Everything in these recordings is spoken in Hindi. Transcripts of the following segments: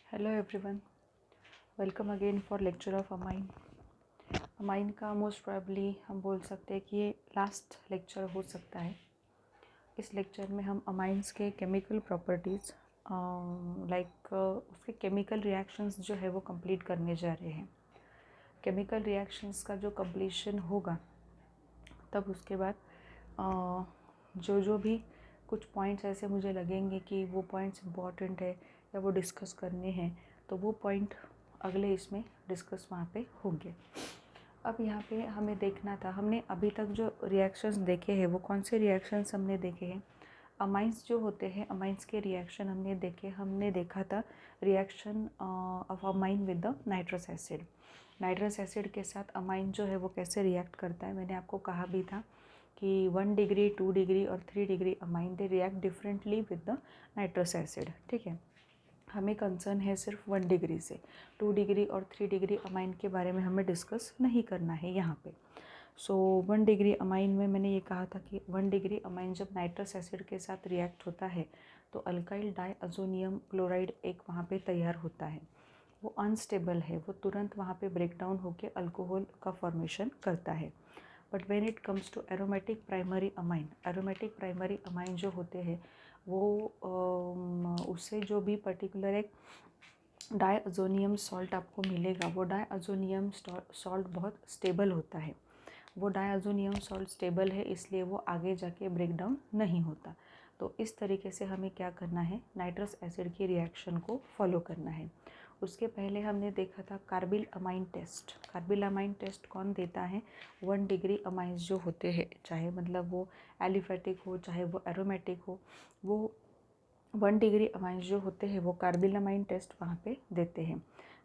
Hello everyone, welcome again for lecture of amine. Amine का मोस्ट प्रोबेबली हम बोल सकते हैं कि ये लास्ट लेक्चर हो सकता है। इस लेक्चर में हम अमाइंस के केमिकल प्रॉपर्टीज़ लाइक उसके केमिकल रिएक्शंस जो है वो कंप्लीट करने जा रहे हैं। केमिकल रिएक्शंस का जो कंप्लीशन होगा तब उसके बाद जो भी कुछ पॉइंट्स ऐसे मुझे लगेंगे कि वो पॉइंट्स इम्पॉर्टेंट है या वो डिस्कस करने हैं, तो वो पॉइंट अगले इसमें डिस्कस वहाँ पे होंगे। अब यहाँ पे हमें देखना था, हमने अभी तक जो रिएक्शंस देखे हैं वो कौन से रिएक्शंस हमने देखे हैं। अमाइंस जो होते हैं, अमाइंस के रिएक्शन हमने देखा था reaction of amine with the nitrous acid. Nitrous acid के साथ अमाइन जो है वो कैसे रिएक्ट करता है, मैंने आपको कहा भी था कि 1 डिग्री 2 डिग्री और 3 degree amine they react differently with the nitrous acid. ठीक है, हमें कंसर्न है सिर्फ 1 डिग्री से। 2 डिग्री और 3 डिग्री अमाइन के बारे में हमें डिस्कस नहीं करना है यहाँ पे। सो 1 डिग्री अमाइन में मैंने ये कहा था कि 1 डिग्री अमाइन जब नाइट्रस एसिड के साथ रिएक्ट होता है तो अल्काइल डाइअज़ोनियम क्लोराइड एक वहाँ पे तैयार होता है। वो अनस्टेबल है, वो तुरंत वहाँ पे ब्रेक डाउन होकर अल्कोहल का फॉर्मेशन करता है। But when it comes to aromatic primary amine, aromatic primary amine जो होते हैं वो उससे जो भी पर्टिकुलर एक डाइअज़ोनियम सॉल्ट आपको मिलेगा, वो डाइअज़ोनियम सॉल्ट बहुत स्टेबल होता है। वो डाइअज़ोनियम सॉल्ट स्टेबल है, इसलिए वो आगे जाके ब्रेक डाउन नहीं होता। तो इस तरीके से हमें क्या करना है, नाइट्रस एसिड की रिएक्शन को फॉलो करना है। उसके पहले हमने देखा था carbylamine test. Carbylamine test कौन देता है, 1 डिग्री अमाइंस जो होते हैं, चाहे मतलब वो एलिफेटिक हो चाहे वो एरोमेटिक हो, वो 1 डिग्री अमाइंस जो होते हैं वो कार्बिलामाइन टेस्ट वहाँ पे देते हैं।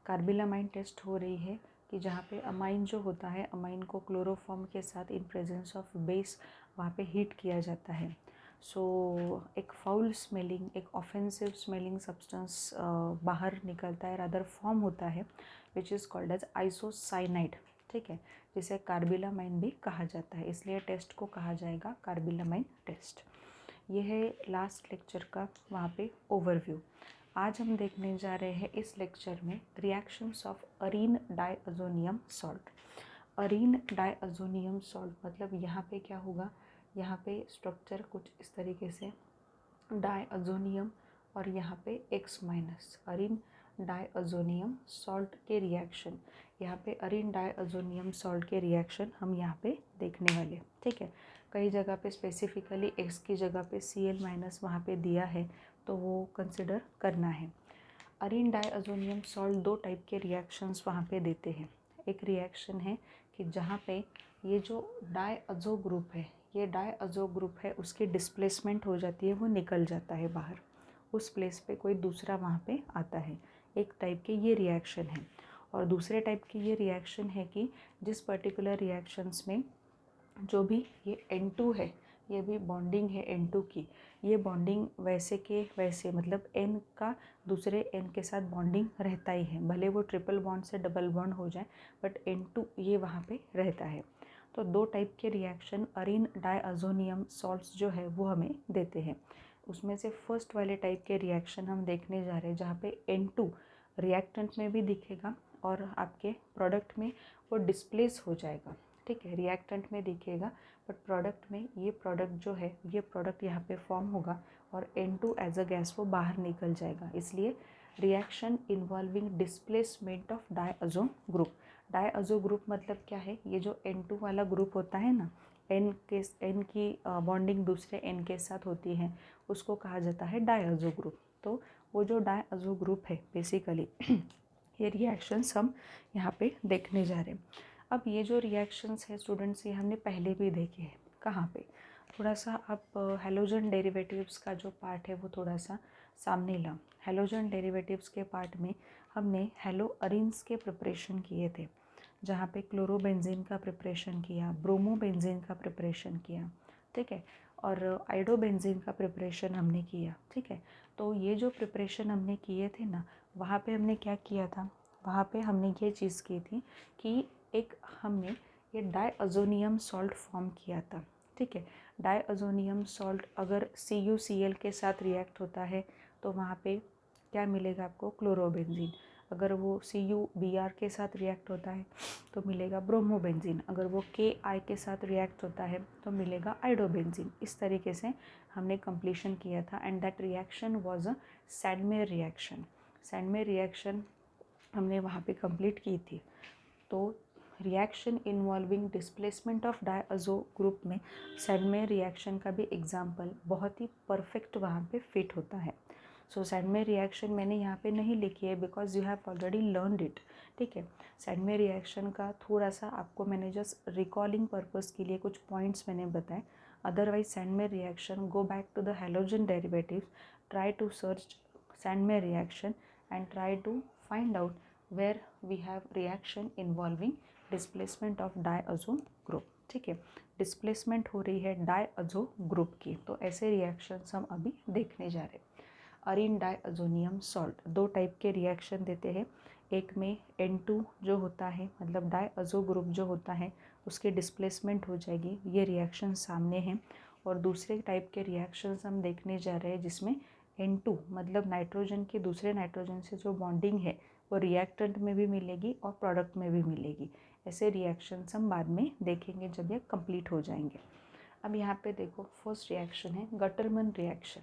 कार्बिलामाइन टेस्ट हो रही है कि जहाँ पे अमाइन जो होता है, अमाइन को क्लोरोफॉर्म के साथ इन प्रेजेंस ऑफ बेस वहाँ पे हीट किया जाता है। सो एक फाउल स्मेलिंग, एक ऑफेंसिव स्मेलिंग सब्सटेंस बाहर निकलता है, रादर फॉर्म होता है, which is called as isocyanide. ठीक है, जिसे कार्बिलामाइन भी कहा जाता है, इसलिए टेस्ट को कहा जाएगा कार्बिलामाइन टेस्ट। ये है लास्ट लेक्चर का वहाँ पे ओवरव्यू। आज हम देखने जा रहे हैं इस लेक्चर में reactions of arene diazonium salt. Arene diazonium salt मतलब यहाँ पे क्या होगा, यहाँ पे स्ट्रक्चर कुछ इस तरीके से, डाइअज़ोनियम और यहाँ पे X minus, Areen diazonium salt के रिएक्शन, यहाँ पे अरीन डाइअज़ोनियम सॉल्ट के रिएक्शन हम यहाँ पे देखने वाले। ठीक है, कई जगह पे स्पेसिफिकली X की जगह पे Cl माइनस वहाँ पे दिया है, तो वो कंसिडर करना है। अरीन डाइअज़ोनियम सॉल्ट 2 टाइप के रिएक्शंस वहाँ पे देते हैं। एक रिएक्शन है कि जहाँ पे ये जो डाइअज़ो ग्रुप है, ये डाइअज़ो ग्रुप है, उसकी डिस्प्लेसमेंट हो जाती है, वो निकल जाता है बाहर, उस प्लेस पे कोई दूसरा वहाँ पे आता है। एक टाइप के ये रिएक्शन है। और दूसरे टाइप की ये रिएक्शन है कि जिस पर्टिकुलर रिएक्शंस में जो भी ये N2 है, ये भी बॉन्डिंग है N2 की, ये बॉन्डिंग वैसे के वैसे, मतलब N का दूसरे N के साथ बॉन्डिंग रहता ही है, भले वो ट्रिपल बॉन्ड से डबल बॉन्ड हो जाए, बट N2 ये वहाँ पे रहता है। तो 2 टाइप के रिएक्शन अरीन डाइअज़ोनियम सॉल्ट्स जो है वो हमें देते हैं। उसमें से फर्स्ट वाले टाइप के रिएक्शन हम देखने जा रहे हैं, जहाँ पे N2 रिएक्टेंट में भी दिखेगा और आपके प्रोडक्ट में वो डिस्प्लेस हो जाएगा। ठीक है, रिएक्टेंट में दिखेगा बट प्रोडक्ट में ये प्रोडक्ट जो है, ये प्रोडक्ट यहाँ पे फॉर्म होगा और N2 एज अ गैस वो बाहर निकल जाएगा। इसलिए reaction involving displacement of diazo group. Diazo group मतलब क्या है, ये जो N2 वाला ग्रुप होता है ना, N की बॉन्डिंग दूसरे N के साथ होती है, उसको कहा जाता है डाइअज़ो ग्रुप। तो वो जो डाइअज़ो ग्रुप है बेसिकली ये रिएक्शंस हम यहाँ पे देखने जा रहे हैं। अब ये जो रिएक्शंस है स्टूडेंट्स, ये हमने पहले भी देखे हैं। कहाँ पे, थोड़ा सा आप हेलोजन डेरिवेटिव्स का जो पार्ट है वो थोड़ा सा सामने ला। हेलोजन डेरिवेटिव्स के पार्ट में हमने हेलो अरीन्स के प्रिपरेशन किए थे, जहाँ पे क्लोरोबेंजीन का प्रिपरेशन किया, ब्रोमोबेंजीन का प्रिपरेशन किया। ठीक है, और आइडोबेंजीन का प्रिपरेशन हमने किया। ठीक है, तो ये जो प्रिपरेशन हमने किए थे ना, वहाँ पे हमने क्या किया था, वहाँ पे हमने ये चीज़ की थी कि एक हमने ये डाइअज़ोनियम सॉल्ट फॉर्म किया था। ठीक है, डाइअज़ोनियम सॉल्ट अगर CuCl के साथ रिएक्ट होता है तो वहाँ पे क्या मिलेगा आपको, क्लोरोबेंजीन। अगर वो CuBr के साथ रिएक्ट होता है तो मिलेगा ब्रोमोबेंजीन। अगर वो Ki के साथ रिएक्ट होता है तो मिलेगा आइडोबेंजीन। इस तरीके से हमने कंप्लीशन किया था and that reaction was a Sandmeyer reaction. Sandmeyer reaction हमने वहाँ पे कंप्लीट की थी। तो reaction involving displacement of diazo group में सैडमेयर रिएक्शन का भी एग्जाम्पल बहुत ही परफेक्ट वहाँ पे फिट होता है। सो सैडमेयर रिएक्शन मैंने यहाँ पे नहीं लिखी है because you have already learned it, ठीक है। सैडमेयर रिएक्शन का थोड़ा सा आपको मैंने जस्ट रिकॉलिंग पर्पज़ के लिए कुछ पॉइंट्स मैंने बताए। Otherwise Sandmeyer reaction, go back to the halogen derivatives, try to search Sandmeyer reaction and try to find out where we have reaction involving displacement of diazo group, ठीक है। डिस्प्लेसमेंट हो रही है डायअज़ो ग्रुप की, तो ऐसे रिएक्शंस हम अभी देखने जा रहे हैं। अरीन डायअज़ोनियम सॉल्ट, दो टाइप के रिएक्शन देते हैं। एक में N2 जो होता है, मतलब डायअज़ो ग्रुप जो होता है उसकी डिस्प्लेसमेंट हो जाएगी, ये रिएक्शन सामने हैं। और दूसरे टाइप के रिएक्शंस हम देखने जा रहे हैं जिसमें N2 मतलब नाइट्रोजन के दूसरे नाइट्रोजन से जो बॉन्डिंग है वो रिएक्टेंट में भी मिलेगी और प्रोडक्ट में भी मिलेगी। ऐसे रिएक्शंस हम बाद में देखेंगे जब ये कंप्लीट हो जाएंगे। अब यहाँ पे देखो, फर्स्ट रिएक्शन है गटरमन रिएक्शन।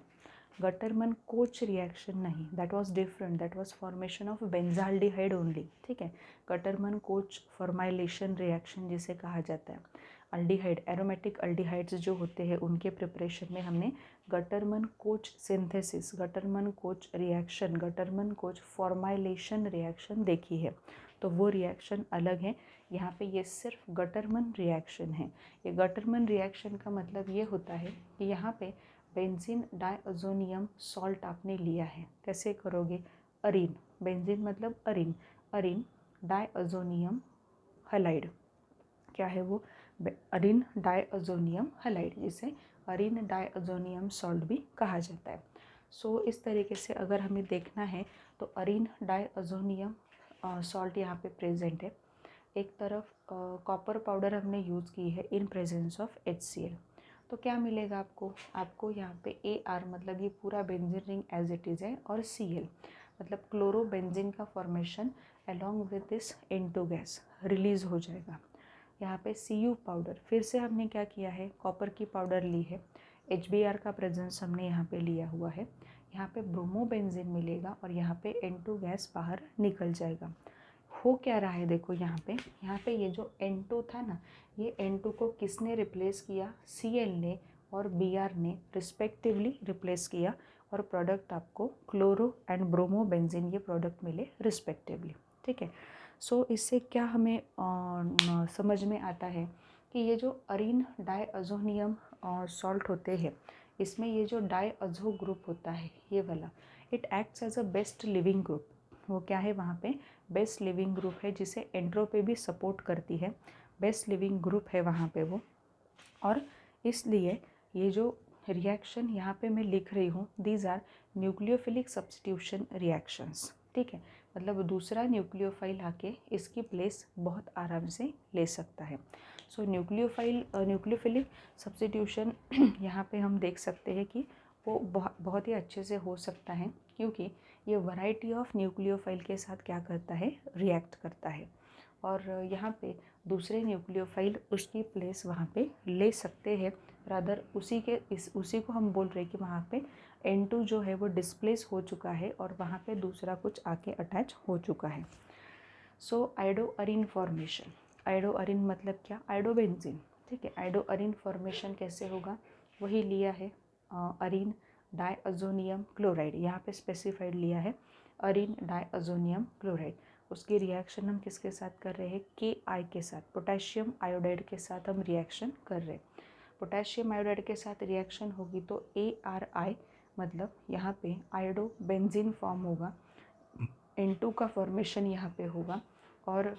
गटरमन कोच रिएक्शन नहीं, that was different, that was formation of benzaldehyde only, ठीक है। गटरमन कोच फॉर्माइलेशन रिएक्शन जिसे कहा जाता है। अल्डिहाइड, एरोमेटिक अल्डिहाइड्स जो होते हैं उनके प्रिपरेशन में हमने Gattermann Koch synthesis, Gattermann Koch reaction, Gattermann Koch formylation reaction देखी है। तो वो रिएक्शन अलग है। यहाँ पे ये सिर्फ गटरमन रिएक्शन है। ये गटरमन रिएक्शन का मतलब ये होता है कि यहाँ पे बेंजीन डायअज़ोनियम सॉल्ट आपने लिया है। कैसे करोगे, अरीन, बेंजीन मतलब अरीन, अरीन डायअज़ोनियम हैलाइड, क्या है वो, अरीन डायअज़ोनियम हैलाइड, जिसे अरीन डायअज़ोनियम सॉल्ट भी कहा जाता है। सो इस तरीके से अगर हमें देखना है तो अरीन डायअज़ोनियम सॉल्ट यहाँ पे प्रेजेंट है। एक तरफ कॉपर पाउडर हमने यूज़ की है इन प्रेजेंस ऑफ HCl। तो क्या मिलेगा आपको, आपको यहाँ पे AR मतलब ये पूरा benzene ring as it is है, और Cl मतलब क्लोरोबेंजीन का formation along with this N2 gas release हो जाएगा। यहाँ पे Cu पाउडर, फिर से हमने क्या किया है, कॉपर की पाउडर ली है, HBr का प्रेजेंस हमने यहाँ पे लिया हुआ है। यहाँ पे ब्रोमोबेंजीन मिलेगा और यहाँ पे N2 गैस बाहर निकल जाएगा। हो क्या रहा है देखो, यहाँ पे ये जो N2 था ना, ये N2 को किसने रिप्लेस किया, Cl ने और Br ने रिस्पेक्टिवली रिप्लेस किया, और प्रोडक्ट आपको क्लोरो एंड ब्रोमोबेंजीन ये प्रोडक्ट मिले रिस्पेक्टिवली, ठीक है। सो इससे क्या हमें समझ में आता है कि ये जो अरीन डायअज़ोनियम सॉल्ट होते हैं, इसमें ये जो डायअज़ो ग्रुप होता है ये वाला, it acts as a best leaving group. वो क्या है वहाँ पे, बेस्ट लिविंग ग्रुप है जिसे एंट्रोपी भी सपोर्ट करती है, बेस्ट लिविंग ग्रुप है वहाँ पे वो। और इसलिए ये जो रिएक्शन यहाँ पे मैं लिख रही हूँ, these are nucleophilic substitution reactions, ठीक है। मतलब दूसरा न्यूक्लियोफाइल आके इसकी प्लेस बहुत आराम से ले सकता है। सो न्यूक्लियोफिलिक सब्स्टिट्यूशन यहाँ पे हम देख सकते हैं कि वो बहुत ही अच्छे से हो सकता है, क्योंकि ये वैरायटी ऑफ न्यूक्लियोफाइल के साथ क्या करता है, रिएक्ट करता है, और यहाँ पे दूसरे न्यूक्लियोफाइल उसकी प्लेस वहाँ पे ले सकते हैं। रादर उसी को हम बोल रहे हैं कि वहाँ पे N2 जो है वो डिस्प्लेस हो चुका है और वहाँ पे दूसरा कुछ आके अटैच हो चुका है। सो आइडोअरीन फॉर्मेशन, आइडोअरीन मतलब क्या, आइडोबेंजीन, ठीक है। आइडोअरीन फॉर्मेशन कैसे होगा, वही लिया है अरीन डायअज़ोनियम क्लोराइड, यहाँ पे स्पेसिफाइड लिया है अरीन डायअज़ोनियम क्लोराइड। उसकी रिएक्शन हम किसके साथ कर रहे हैं, Ki के साथ, पोटेशियम आयोडाइड के साथ हम रिएक्शन कर रहे हैं। पोटेशियम आयोडाइड के साथ रिएक्शन होगी तो ARI मतलब यहाँ पे आयोडोबेंजीन फॉर्म होगा, N2 का फॉर्मेशन यहाँ पे होगा, और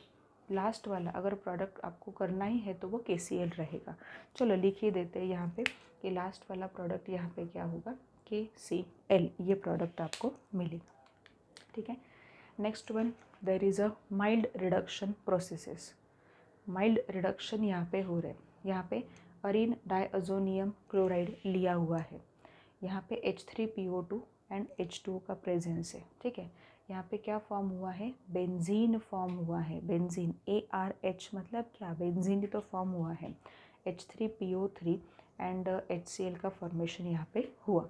लास्ट वाला अगर प्रोडक्ट आपको करना ही है तो वो KCl रहेगा। चलो लिख ही देते हैं यहाँ पे कि लास्ट वाला प्रोडक्ट यहाँ पे क्या होगा, KCl, ये प्रोडक्ट आपको मिलेगा, ठीक है। Next one, there is a mild reduction processes. Mild reduction यहाँ पे हो रहे हैं, यहाँ पे अरीन डायअज़ोनियम क्लोराइड लिया हुआ है, यहाँ पे H3PO2 एंड H2O का प्रेजेंस है, ठीक है। यहाँ पे क्या फॉर्म हुआ है, बेंजीन फॉर्म हुआ है, बेंजीन ARH मतलब क्या, बेंजीन ही तो फॉर्म हुआ है, H3PO3 एंड HCl का फॉर्मेशन यहाँ पे हुआ।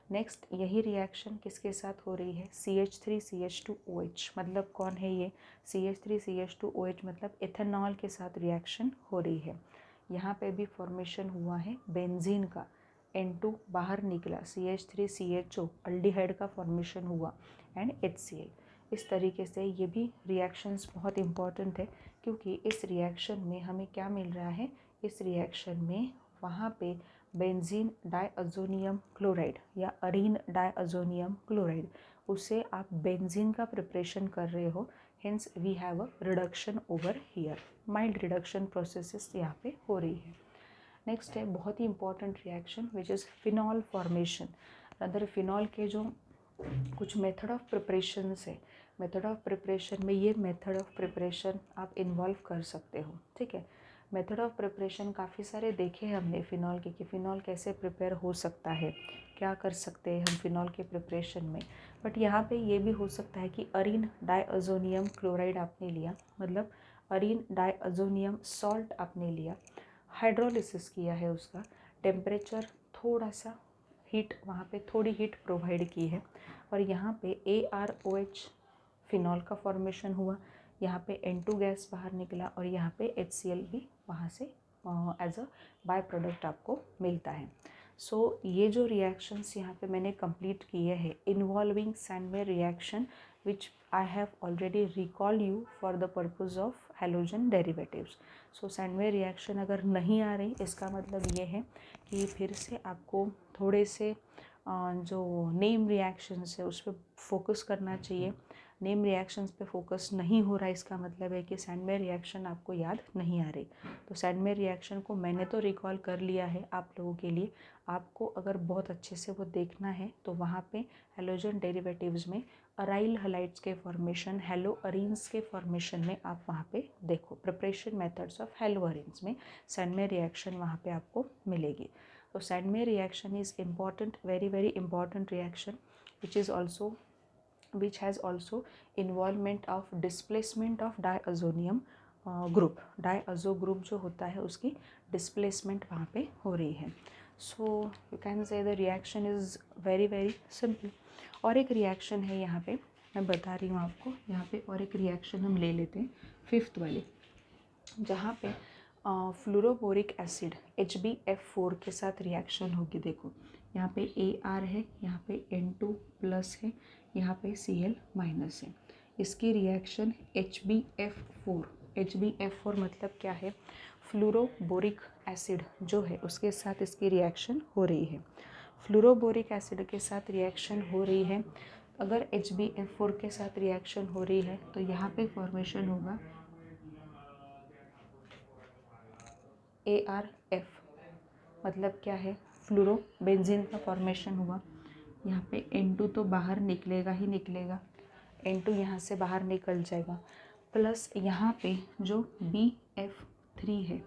नेक्स्ट यही रिएक्शन किसके साथ हो रही है, CH3CH2OH मतलब कौन है ये, CH3CH2OH मतलब एथेनॉल के साथ रिएक्शन हो रही है। यहाँ पे भी फॉर्मेशन हुआ है बेंजीन का, N2 बाहर निकला, CH3CHO अल्डिहाइड का फॉर्मेशन हुआ एंड HCl। इस तरीके से ये भी रिएक्शंस बहुत इंपॉर्टेंट है, क्योंकि इस रिएक्शन में हमें क्या मिल रहा है, इस रिएक्शन में वहाँ पे बेंजीन डाइअज़ोनियम क्लोराइड या अरीन डाइअज़ोनियम क्लोराइड, उससे आप बेंजीन का प्रिपरेशन कर रहे हो, hence we have a reduction over here, mild reduction processes यहाँ पे हो रही है। नेक्स्ट है बहुत ही important reaction which is phenol formation. Other phenol के जो कुछ मेथड ऑफ प्रिपरेशन है, मेथड ऑफ प्रिपरेशन में ये मेथड ऑफ प्रिपरेशन आप इन्वॉल्व कर सकते हो, ठीक है। मेथड ऑफ प्रिपरेशन काफ़ी सारे देखे हैं हमने फिनॉल के, कि फ़िनॉल कैसे प्रिपेयर हो सकता है, क्या कर सकते हैं हम फिनॉल के प्रिपरेशन में। बट यहाँ पे ये भी हो सकता है कि अरीन डाइअज़ोनियम क्लोराइड आपने लिया, मतलब अरीन डाइअज़ोनियम सॉल्ट आपने लिया, हाइड्रोलिसिस किया है, उसका टेम्परेचर थोड़ा सा हीट, वहाँ पे थोड़ी हीट प्रोवाइड की है, और यहाँ पे AROH फिनॉल का फॉर्मेशन हुआ, यहाँ पे N2 गैस बाहर निकला, और यहाँ पे HCl भी वहाँ से एज अ बाय प्रोडक्ट आपको मिलता है। सो ये जो रिएक्शंस यहाँ पे मैंने कंप्लीट किए हैं involving Sandmeyer reaction which I have already recalled you for the purpose of halogen derivatives. So Sandmeyer reaction अगर नहीं आ रही, इसका मतलब ये है कि फिर से आपको थोड़े से जो नेम रिएक्शंस है उस पर फोकस करना चाहिए। नेम रिएक्शंस पे फोकस नहीं हो रहा है, इसका मतलब है कि सैंडवेयर रिएक्शन आपको याद नहीं आ रही। तो सैंडवेयर रिएक्शन को मैंने तो रिकॉल कर लिया है आप लोगों के लिए, आपको अगर बहुत अच्छे से वो देखना है तो वहाँ पे हेलोजन डेरिवेटिव्स में अराइल हलाइड्स के फॉर्मेशन, हेलो अरीन्स के फॉर्मेशन में आप वहाँ पे देखो, preparation methods of haloarenes में सैंडवेयर रिएक्शन वहाँ पे आपको मिलेगी। तो Sandmeyer reaction is important, very very important reaction which has also involvement of displacement of diazonium group, diazo group जो होता है उसकी डिस्प्लेसमेंट वहाँ पे हो रही है। सो यू कैन से the reaction is very very simple. और एक रिएक्शन है यहाँ पे, मैं बता रही हूँ आपको, यहाँ पे और एक रिएक्शन हम ले लेते हैं, फिफ्थ वाली, जहाँ पे फ्लोरोबोरिक एसिड HbF4 के साथ रिएक्शन होगी। देखो यहाँ पे AR है, यहाँ पे N2 प्लस है, यहाँ पे Cl माइनस है, इसकी रिएक्शन HbF4 मतलब क्या है, फ्लोरोबोरिक एसिड जो है उसके साथ इसकी रिएक्शन हो रही है। फ्लोरोबोरिक एसिड के साथ रिएक्शन हो रही है, अगर HbF4 के साथ रिएक्शन हो रही है तो यहाँ पे फॉर्मेशन होगा ARF, मतलब क्या है, फ्लोरो बेंजीन का फॉर्मेशन हुआ। यहाँ पे N2 तो बाहर निकलेगा ही निकलेगा, N2 यहाँ से बाहर निकल जाएगा, प्लस यहाँ पे जो BF3 है,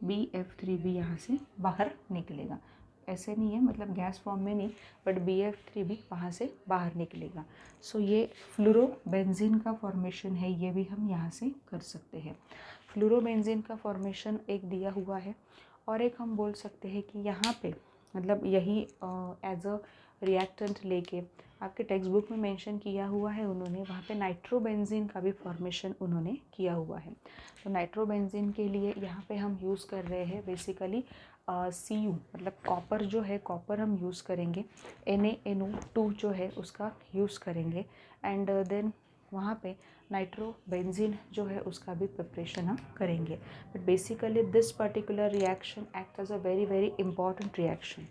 BF3 भी यहाँ से बाहर निकलेगा। ऐसे नहीं है, मतलब गैस फॉर्म में नहीं, बट BF3 भी वहाँ से बाहर निकलेगा। सो ये फ्लोरोबेंजीन का फॉर्मेशन है, ये भी हम यहाँ से कर सकते हैं। फ्लोरोबेंजीन का फॉर्मेशन एक दिया हुआ है, और एक हम बोल सकते हैं कि यहाँ पे मतलब यही एज अ रिएक्टेंट लेके आपके टेक्स्ट बुक में मेंशन किया हुआ है उन्होंने, वहाँ पे नाइट्रोबेंजीन का भी फॉर्मेशन उन्होंने किया हुआ है। तो नाइट्रोबेंजीन के लिए यहाँ पे हम यूज़ कर रहे हैं बेसिकली Cu, मतलब कॉपर जो है, कॉपर हम यूज़ करेंगे, NaNO2 जो है उसका यूज़ करेंगे, एंड देन वहाँ पे नाइट्रोबेंजीन जो है उसका भी प्रिपरेशन हम करेंगे। But basically this particular reaction act as a very very important reaction.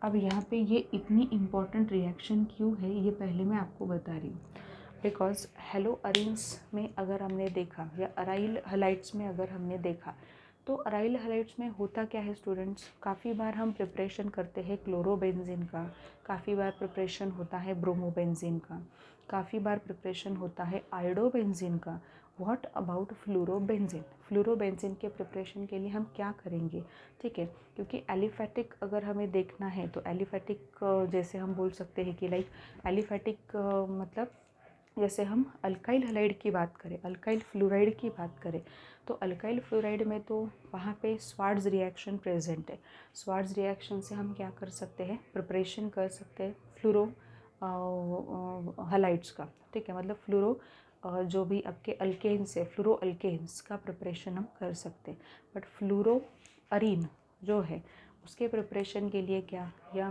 अब यहाँ पे ये इतनी इम्पॉर्टेंट रिएक्शन क्यों है, ये पहले मैं आपको बता रही हूँ। बिकॉज हेलो अरीन्स में अगर हमने देखा, या अराइल हलाइड्स में अगर हमने देखा, तो अराइल हैलाइड्स में होता क्या है स्टूडेंट्स, काफ़ी बार हम प्रिपरेशन करते हैं क्लोरोबेंजीन का, काफ़ी बार प्रिपरेशन होता है ब्रोमोबेंजीन का, काफ़ी बार प्रिपरेशन होता है आयोडोबेंजीन का। What about fluorobenzene? फ्लोरोबेंजीन के प्रिपरेशन के लिए हम क्या करेंगे? ठीक है, क्योंकि एलिफेटिक अगर हमें देखना है तो एलिफेटिक जैसे हम बोल सकते हैं कि लाइक एलिफेटिक मतलब जैसे हम अल्काइल हैलाइड की बात करें, अल्काइल फ्लोराइड की बात करें, तो अल्काइल फ्लोराइड में तो वहाँ पे स्वार्ट्ज रिएक्शन प्रेजेंट है। स्वार्ट्ज रिएक्शन से हम क्या कर सकते हैं, प्रिपरेशन कर सकते हैं फ्लोरो हैलाइड्स का। ठीक है, मतलब फ्लोरो जो भी आपके अल्केन्स है, फ्लोरो अल्केन्स का प्रिपरेशन हम कर सकते हैं। बट फ्लोरो अरीन जो है उसके प्रिपरेशन के लिए क्या, या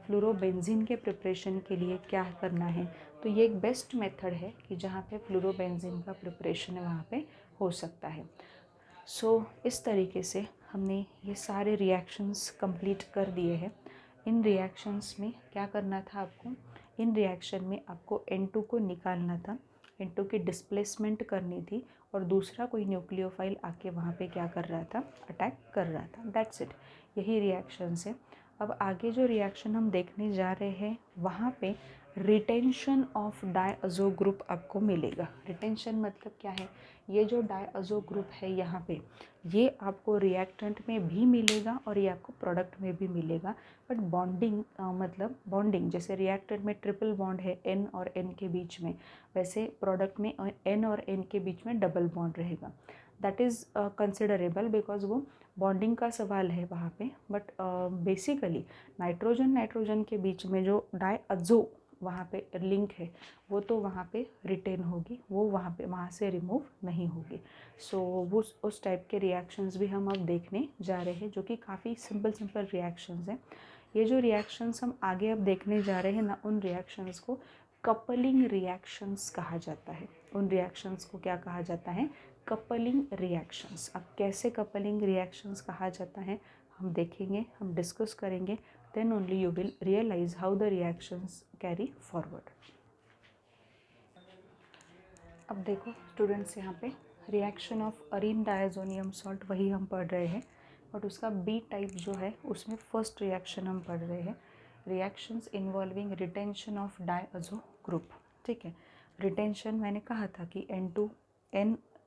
फ्लोरोबेंजीन के प्रिपरेशन के लिए क्या करना है, तो ये एक बेस्ट मेथड है कि जहाँ पे फ्लोरोबेंजीन का प्रिपरेशन है वहाँ पे हो सकता है। सो इस तरीके से हमने ये सारे रिएक्शंस कंप्लीट कर दिए हैं। इन रिएक्शंस में क्या करना था आपको, इन रिएक्शन में आपको N2 को निकालना था, N2 की डिस्प्लेसमेंट करनी थी, और दूसरा कोई न्यूक्लियोफाइल आके वहाँ पे क्या कर रहा था, अटैक कर रहा था। दैट्स इट, यही रिएक्शंस है। अब आगे जो रिएक्शन हम देखने जा रहे हैं वहाँ पे रिटेंशन ऑफ डायअज़ो ग्रुप आपको मिलेगा। रिटेंशन मतलब क्या है, ये जो डायअज़ो ग्रुप है यहाँ पे, ये आपको रिएक्टेंट में भी मिलेगा और ये आपको प्रोडक्ट में भी मिलेगा। बट बॉन्डिंग मतलब बॉन्डिंग जैसे रिएक्टेंट में ट्रिपल बॉन्ड है N और N के बीच में, वैसे प्रोडक्ट में N और N के बीच में डबल बॉन्ड रहेगा। दैट इज़ कंसिडरेबल बिकॉज वो बॉन्डिंग का सवाल है वहाँ पे। बट बेसिकली नाइट्रोजन नाइट्रोजन के बीच में जो डायअज़ो वहाँ पे लिंक है वो तो वहाँ पे रिटेन होगी, वो वहाँ से रिमूव नहीं होगी। सो वो उस टाइप के रिएक्शंस भी हम अब देखने जा रहे हैं, जो कि काफ़ी सिंपल रिएक्शंस हैं। ये जो रिएक्शंस हम आगे अब देखने जा रहे हैं ना, उन रिएक्शंस को कपलिंग रिएक्शंस कहा जाता है। उन रिएक्शंस को क्या कहा जाता है, कपलिंग रिएक्शंस। अब कैसे कपलिंग रिएक्शंस कहा जाता है हम देखेंगे, हम डिस्कस करेंगे, then only you will realize how the reactions carry forward. अब देखो स्टूडेंट्स, यहाँ पे reaction of Areen diazonium salt वही हम पढ़ रहे हैं, बट उसका बी टाइप जो है उसमें फर्स्ट रिएक्शन हम पढ़ रहे हैं, reactions involving retention of diazo group. ठीक है, रिटेंशन मैंने कहा था कि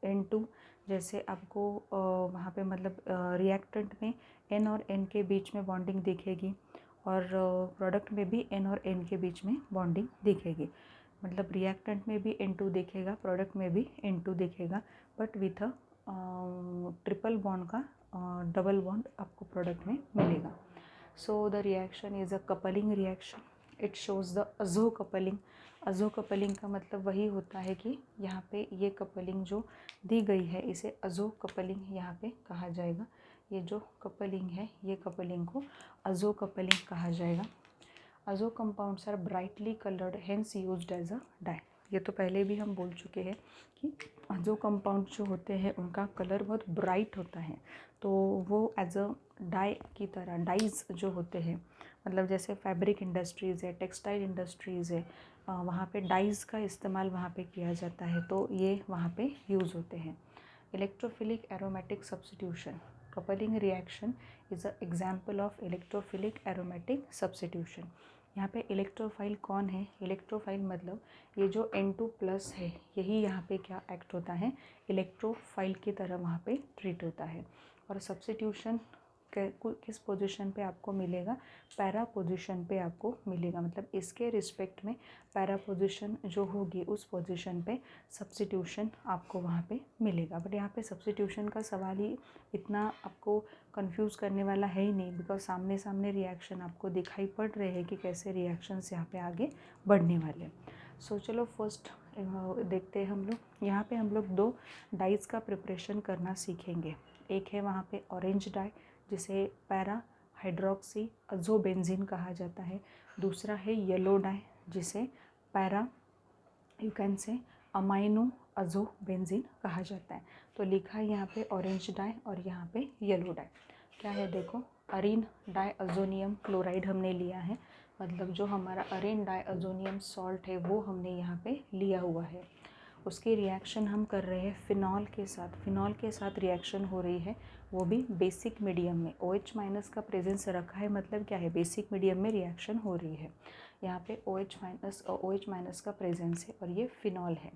N2 जैसे आपको वहाँ पे मतलब रिएक्टेंट में N और N के बीच में बॉन्डिंग दिखेगी, और प्रोडक्ट में भी N और N के बीच में बॉन्डिंग दिखेगी। मतलब रिएक्टेंट में भी N2 दिखेगा, प्रोडक्ट में भी N2 दिखेगा, but with a triple bond का डबल बॉन्ड आपको प्रोडक्ट में मिलेगा। So the reaction is a coupling reaction, it shows the azo coupling. Azo coupling का मतलब वही होता है कि यहाँ पे ये कपलिंग जो दी गई है इसे अज़ो कपलिंग यहाँ पे कहा जाएगा। ये जो कपलिंग है ये कपलिंग को अज़ो कपलिंग कहा जाएगा। Azo compounds are brightly coloured hence used as a dye. ये तो पहले भी हम बोल चुके हैं कि अज़ो कंपाउंड जो होते हैं उनका कलर बहुत ब्राइट होता है, तो वो एज अ डाई की तरह, डाइज जो होते हैं मतलब जैसे फैब्रिक इंडस्ट्रीज़ है, टेक्सटाइल इंडस्ट्रीज़ है, वहाँ पे डाइज़ का इस्तेमाल वहाँ पे किया जाता है, तो ये वहाँ पे यूज़ होते हैं। Electrophilic aromatic substitution, coupling reaction is a example of electrophilic aromatic substitution. यहाँ पे इलेक्ट्रोफाइल कौन है, इलेक्ट्रोफाइल मतलब ये जो N2+ है यही यहाँ पे क्या एक्ट होता है, इलेक्ट्रोफाइल की तरह वहाँ पे ट्रीट होता है। और सब्स्टिट्यूशन किस पोजीशन पे आपको मिलेगा, पैरा पोजीशन पे आपको मिलेगा, मतलब इसके रिस्पेक्ट में पैरा पोजीशन जो होगी उस पोजीशन पे सब्स्टिट्यूशन आपको वहाँ पे मिलेगा। बट यहाँ पे सब्स्टिट्यूशन का सवाल ही इतना आपको कंफ्यूज करने वाला है ही नहीं, बिकॉज सामने सामने रिएक्शन आपको दिखाई पड़ रहे हैं कि कैसे रिएक्शंस यहाँ पे आगे बढ़ने वाले हैं। सो चलो फर्स्ट देखते हैं हम लोग। यहाँ पे हम लोग 2 डाइज का प्रिपरेशन करना सीखेंगे। एक है वहाँ पे ऑरेंज डाई जिसे पैरा हाइड्रोक्सी अज़ोबेंजीन कहा जाता है, दूसरा है येलो डाई जिसे para you can say amino azobenzene कहा जाता है। तो लिखा है यहाँ पे ऑरेंज डाई और यहाँ पे येलो डाई। क्या है देखो, अरीन डायअज़ोनियम क्लोराइड हमने लिया है, मतलब जो हमारा अरीन डायअज़ोनियम सॉल्ट है वो हमने यहाँ पे लिया हुआ है। उसकी रिएक्शन हम कर रहे हैं फिनॉल के साथ। फिनॉल के साथ रिएक्शन हो रही है, वो भी बेसिक मीडियम में। OH माइनस का प्रेजेंस रखा है, मतलब क्या है, बेसिक मीडियम में रिएक्शन हो रही है। यहाँ पे OH माइनस का प्रेजेंस है और ये फिनॉल है,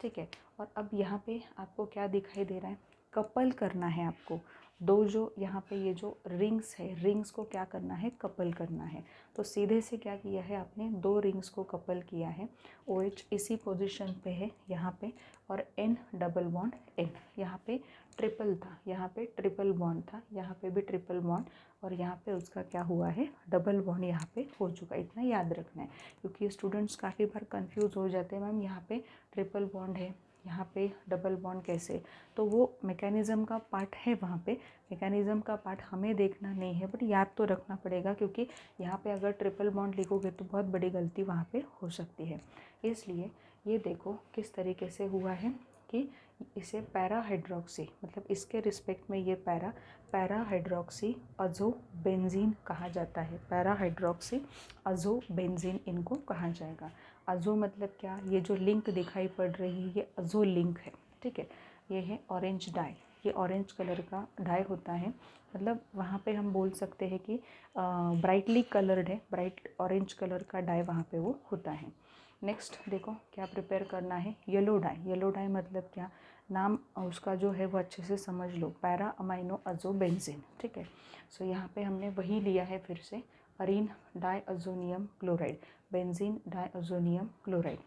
ठीक है। और अब यहाँ पे आपको क्या दिखाई दे रहा है, कपल करना है आपको दो, जो यहाँ पे ये जो रिंग्स है, रिंग्स को क्या करना है, कपल करना है। तो सीधे से क्या किया है आपने, दो रिंग्स को कपल किया है। OH इसी पोजीशन पे है यहाँ पे, और N डबल बॉन्ड N, यहाँ पे ट्रिपल था, यहाँ पे ट्रिपल बॉन्ड था, यहाँ पे भी ट्रिपल बॉन्ड, और यहाँ पे उसका क्या हुआ है, डबल बॉन्ड यहाँ पे हो चुका है। इतना याद रखना है, क्योंकि स्टूडेंट्स काफ़ी बार कंफ्यूज हो जाते हैं, मैम यहाँ पे ट्रिपल बॉन्ड है, यहाँ पे डबल बॉन्ड कैसे। तो वो मैकेनिज़्म का पार्ट है, वहाँ पे मैकेनिज़्म का पार्ट हमें देखना नहीं है, बट याद तो रखना पड़ेगा, क्योंकि यहाँ पे अगर ट्रिपल बॉन्ड लिखोगे तो बहुत बड़ी गलती वहाँ पे हो सकती है। इसलिए ये देखो किस तरीके से हुआ है कि इसे पैरा हाइड्रोक्सी, मतलब इसके रिस्पेक्ट में ये पैरा हाइड्रोक्सी अज़ोबेंजीन कहा जाता है। पैरा हाइड्रोक्सी अज़ोबेंजीन इनको कहा जाएगा। अज़ो मतलब क्या, ये जो लिंक दिखाई पड़ रही है ये अज़ो लिंक है, ठीक है। ये है ऑरेंज डाई, ये ऑरेंज कलर का डाई होता है, मतलब वहाँ पे हम बोल सकते हैं कि ब्राइटली कलर्ड है, ब्राइट ऑरेंज कलर का डाई वहाँ पे वो होता है। नेक्स्ट देखो क्या प्रिपेयर करना है, येलो डाई। येलो डाई मतलब क्या, नाम उसका जो है वो अच्छे से समझ लो, पैरा अमाइनो अज़ोबेंजीन, ठीक है। सो यहाँ पे हमने वही लिया है फिर से, अरीन डाईअज़ोनियम क्लोराइड, बेंजीन डाईअज़ोनियम क्लोराइड,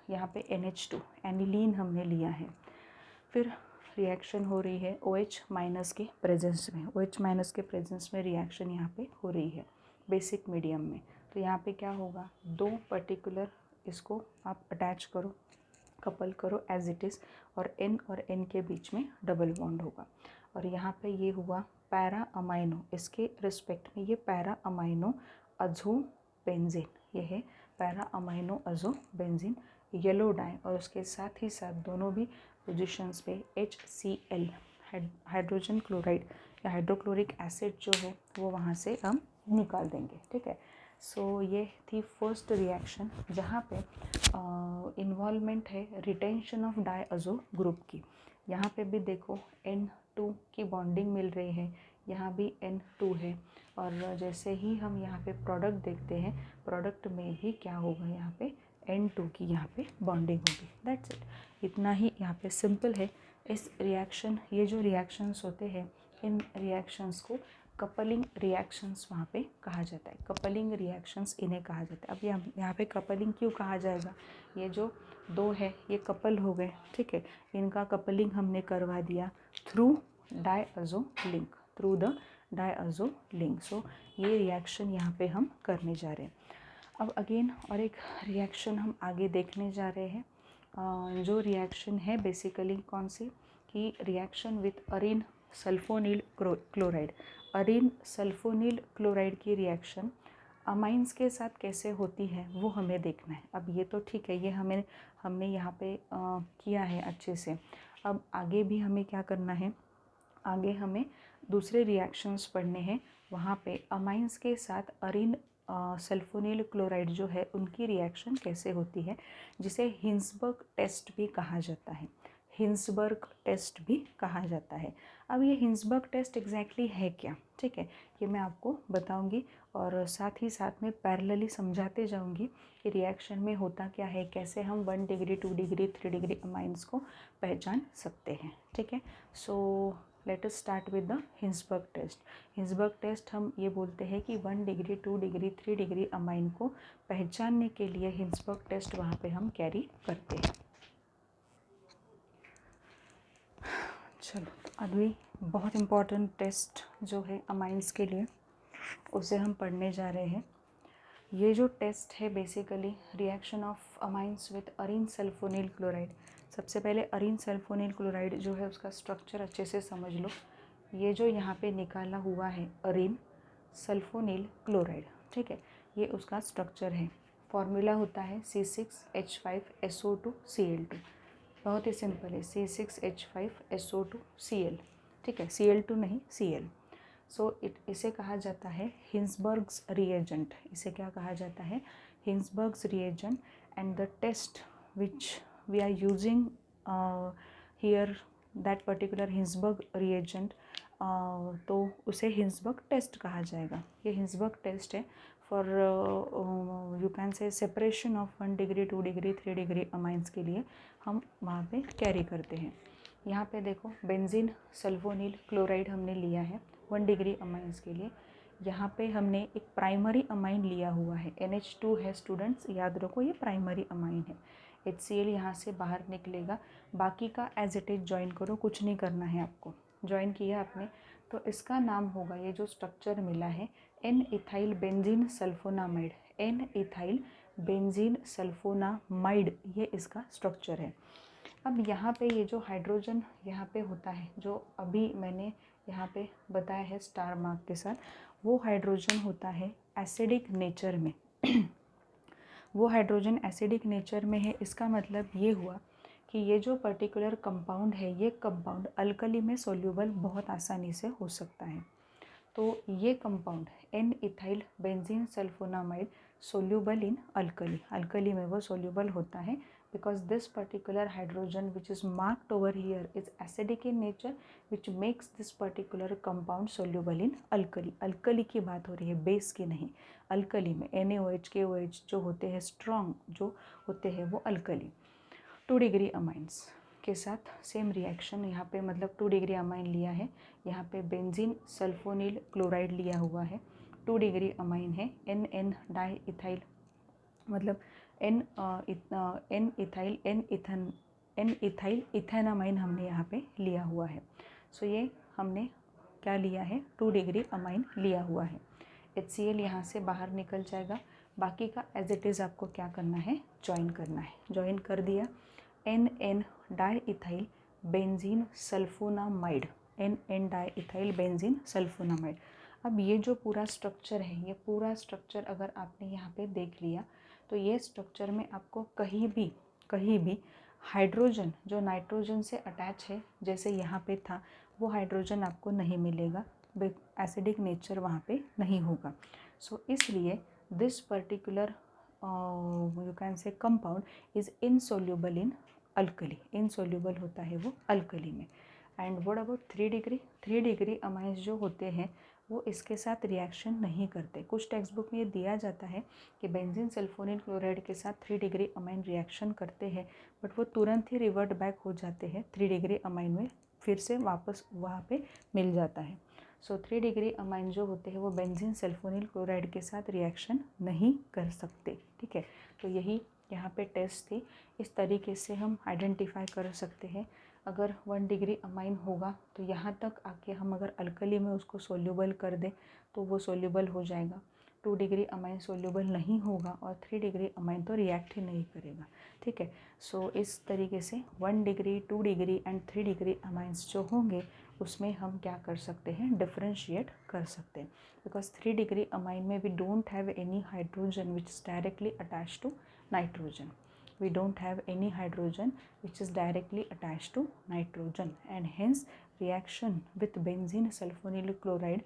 यहाँ पे NH2 एनिलीन हमने लिया है। फिर रिएक्शन हो रही है OH माइनस के प्रेजेंस में, OH माइनस के प्रेजेंस में रिएक्शन यहाँ पे हो रही है बेसिक मीडियम में। तो यहाँ पे क्या होगा, दो पर्टिकुलर इसको आप अटैच करो, कपल करो एज इट इज़, और N और N के बीच में डबल बॉन्ड होगा। और यहाँ पे ये हुआ पैरा अमाइनो, इसके रिस्पेक्ट में ये पैरा अमाइनो अज़ोबेंजीन, ये है पैरा अमाइनो अज़ोबेंजीन येलो डाई, और उसके साथ ही साथ दोनों भी पोजीशंस पे HCl हाइड्रोजन क्लोराइड या हाइड्रोक्लोरिक एसिड जो है वो वहाँ से हम निकाल देंगे, ठीक है। सो ये थी फर्स्ट रिएक्शन, जहाँ पे इन्वॉल्वमेंट है रिटेंशन ऑफ डाईअज़ो ग्रुप की। यहाँ पे भी देखो N2 की बॉन्डिंग मिल रही है, यहाँ भी N2 है, और जैसे ही हम यहाँ पे प्रोडक्ट देखते हैं, प्रोडक्ट में भी क्या होगा, यहाँ पे N2 की यहाँ पे बॉन्डिंग होगी। दैट्स इट, इतना ही यहाँ पे सिंपल है। इस रिएक्शन, ये जो रिएक्शंस होते हैं, इन रिएक्शंस को कपलिंग रिएक्शंस वहाँ पे कहा जाता है, कपलिंग रिएक्शंस इन्हें कहा जाता है। अब यहाँ पे कपलिंग क्यों कहा जाएगा, ये जो दो है ये कपल हो गए, ठीक है, इनका कपलिंग हमने करवा दिया through diazo link, through the diazo link. So ये रिएक्शन यहाँ पे हम करने जा रहे हैं। अब अगेन और एक रिएक्शन हम आगे देखने जा रहे हैं, जो रिएक्शन है बेसिकली कौन सी, कि reaction with arene sulphonyl chloride. Arene sulphonyl chloride की रिएक्शन अमाइंस के साथ कैसे होती है वो हमें देखना है। अब ये तो ठीक है, ये हमने यहाँ पे किया है अच्छे से। अब आगे भी हमें क्या करना है, आगे हमें दूसरे रिएक्शंस पढ़ने हैं, वहाँ पे अमाइंस के साथ अरीन सल्फोनील क्लोराइड जो है उनकी रिएक्शन कैसे होती है, जिसे हिंसबर्ग टेस्ट भी कहा जाता है, हिंसबर्ग टेस्ट भी कहा जाता है। अब ये हिंसबर्ग टेस्ट एग्जैक्टली है क्या, ठीक है, ये मैं आपको बताऊंगी, और साथ ही साथ में पैरेलली समझाते जाऊंगी कि रिएक्शन में होता क्या है, कैसे हम 1 डिग्री 2 डिग्री 3 डिग्री अमाइंस को पहचान सकते हैं, ठीक है। So let us start with the Hinsberg test. Hinsberg test हम ये बोलते हैं कि 1 डिग्री 2 डिग्री 3 डिग्री अमाइन को पहचानने के लिए हिंसबर्ग टेस्ट वहाँ पे हम कैरी करते हैं। चलो, अभी बहुत इम्पॉर्टेंट टेस्ट जो है अमाइंस के लिए, उसे हम पढ़ने जा रहे हैं। ये जो टेस्ट है basically reaction of amines with arene sulphonyl chloride. सबसे पहले अरीन सल्फोनील क्लोराइड जो है उसका स्ट्रक्चर अच्छे से समझ लो। ये जो यहाँ पे निकाला हुआ है अरीन सल्फोनील क्लोराइड, ठीक है, ये उसका स्ट्रक्चर है। फॉर्मूला होता है C6H5SO2Cl2, बहुत ही सिंपल है, C6H5SO2Cl, ठीक है, Cl2 नहीं Cl। सो इसे कहा जाता है हिंसबर्ग्स रिएजेंट, इसे क्या कहा जाता है, Hinsberg's reagent. And the test which we are using here that particular Hinsberg reagent, तो उसे हिंसबर्ग टेस्ट कहा जाएगा। ये हिंसबर्ग टेस्ट है for you can say separation of 1 degree 2 degree 3 degree amines के लिए हम वहाँ पे कैरी करते हैं। यहाँ पे देखो बेंजीन सल्फोनील क्लोराइड हमने लिया है 1 डिग्री अमाइंस के लिए। यहाँ पे हमने एक प्राइमरी अमाइन लिया हुआ है, NH2 है स्टूडेंट्स, याद रखो ये प्राइमरी अमाइन है। HCl यहाँ से बाहर निकलेगा, बाकी का एज इट इज ज्वाइन करो, कुछ नहीं करना है आपको। ज्वाइन किया आपने तो इसका नाम होगा, ये जो स्ट्रक्चर मिला है N ethyl benzene sulphonamide, N ethyl benzene sulphonamide, ये इसका स्ट्रक्चर है। अब यहाँ पे ये जो हाइड्रोजन यहाँ पे होता है, जो अभी मैंने यहाँ पे बताया है स्टार मार्क के साथ, वो हाइड्रोजन होता है एसिडिक नेचर में वो हाइड्रोजन एसिडिक नेचर में है। इसका मतलब ये हुआ कि ये जो पर्टिकुलर कंपाउंड है, ये कंपाउंड अल्कली में सोल्यूबल बहुत आसानी से हो सकता है। तो ये compound N ethyl benzene sulphonamide soluble in alkali, alkali में वो सोल्यूबल होता है because this particular hydrogen which is marked over here is acidic in nature, which makes this particular compound soluble in alkali। Alkali की बात हो रही है, बेस की नहीं। अल्कली में NaOH KOH जो होते हैं स्ट्रॉन्ग, जो होते हैं वो अल्कली। 2 डिग्री अमाइंस के साथ सेम रिएक्शन यहाँ पे, मतलब 2 डिग्री अमाइन लिया है, यहाँ पे बेंजीन सल्फोनील क्लोराइड लिया हुआ है, 2 डिग्री अमाइन है, NN डाई इथाइल, मतलब एन इथाइल इथेनामाइन हमने यहाँ पे लिया हुआ है। सो ये हमने क्या लिया है, 2 डिग्री अमाइन लिया हुआ है। HCl यहाँ से बाहर निकल जाएगा, बाकी का एज इट इज़ आपको क्या करना है, ज्वाइन करना है। ज्वाइन कर दिया, NN diethyl benzene sulphonamide, NN diethyl benzene sulphonamide. अब ये जो पूरा स्ट्रक्चर है, ये पूरा स्ट्रक्चर अगर आपने यहाँ पे देख लिया तो ये स्ट्रक्चर में आपको कहीं भी हाइड्रोजन जो नाइट्रोजन से अटैच है, जैसे यहाँ पे था, वो हाइड्रोजन आपको नहीं मिलेगा, एसिडिक नेचर वहाँ पे नहीं होगा। सो इसलिए दिस पर्टिकुलर यू कैन से compound is insoluble in alkali, insoluble होता है वो अल्कली में। And what about 3 degree, 3 degree amines जो होते हैं वो इसके साथ रिएक्शन नहीं करते। कुछ टेक्स्ट बुक में ये दिया जाता है कि बेंजीन सल्फोनिल क्लोराइड के साथ 3 डिग्री अमाइन रिएक्शन करते हैं, बट वो तुरंत ही रिवर्ट बैक हो जाते हैं 3 डिग्री अमाइन में, फिर से वापस वहाँ पे मिल जाता है। सो 3 डिग्री अमाइन जो होते हैं वो बेंजीन सल्फोनिल क्लोराइड के साथ रिएक्शन नहीं कर सकते। ठीक है, तो यही यहाँ पे टेस्ट थी। इस तरीके से हम आइडेंटिफाई कर सकते हैं। अगर 1 डिग्री अमाइन होगा तो यहाँ तक आके हम अगर अल्कली में उसको सोल्यूबल कर दें तो वो सोल्यूबल हो जाएगा। 2 डिग्री अमाइन सोल्यूबल नहीं होगा और 3 डिग्री अमाइन तो रिएक्ट ही नहीं करेगा। ठीक है, सो इस तरीके से 1 degree 2 degree and 3 degree amines जो होंगे उसमें हम क्या कर सकते हैं, डिफरेंशिएट कर सकते हैं। बिकॉज 3 डिग्री अमाइन में we don't have any hydrogen which is directly attached to nitrogen. We don't have any hydrogen which is directly attached to nitrogen, and hence reaction with benzene sulfonyl chloride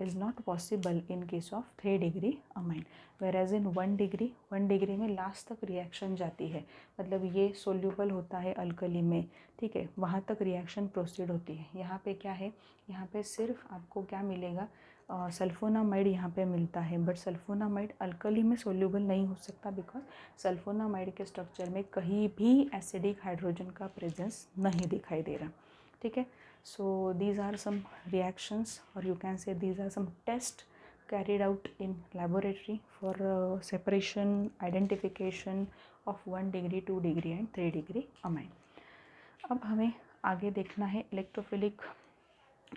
is not possible in case of 3 degree amine, whereas in 1 degree में लास्ट तक रिएक्शन जाती है, मतलब ये सोल्यूबल होता है अल्कली में। ठीक है, वहाँ तक रिएक्शन प्रोसीड होती है। यहाँ पे क्या है, यहाँ पे सिर्फ आपको क्या मिलेगा, सल्फोनामाइड यहाँ पे मिलता है, बट सल्फोनामाइड अल्कली में सोल्यूबल नहीं हो सकता बिकॉज सल्फोनामाइड के स्ट्रक्चर में कहीं भी एसिडिक हाइड्रोजन का प्रेजेंस नहीं दिखाई दे रहा। ठीक है, so these are some reactions और you can say these are some test carried out in laboratory for separation identification of 1 degree 2 degree and 3 degree amine। अब हमें आगे देखना है इलेक्ट्रोफिलिक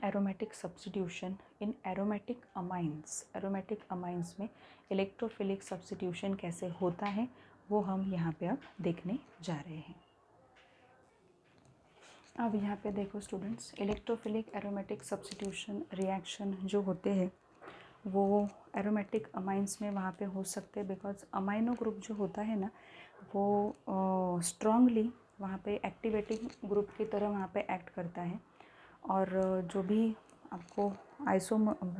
एरोमेटिक सब्स्टिट्यूशन इन एरोमेटिक अमाइंस। एरोमेटिक अमाइंस में इलेक्ट्रोफिलिक सब्स्टिट्यूशन कैसे होता है वो हम यहाँ पे अब देखने जा रहे हैं। अब यहाँ पे देखो students, electrophilic aromatic substitution reaction जो होते हैं वो एरोमेटिक अमाइंस में वहाँ पे हो सकते हैं, बिकॉज अमाइनो ग्रुप जो होता है ना वो स्ट्रांगली वहाँ पे एक्टिवेटिंग ग्रुप की तरह वहाँ पे एक्ट करता है, और जो भी आपको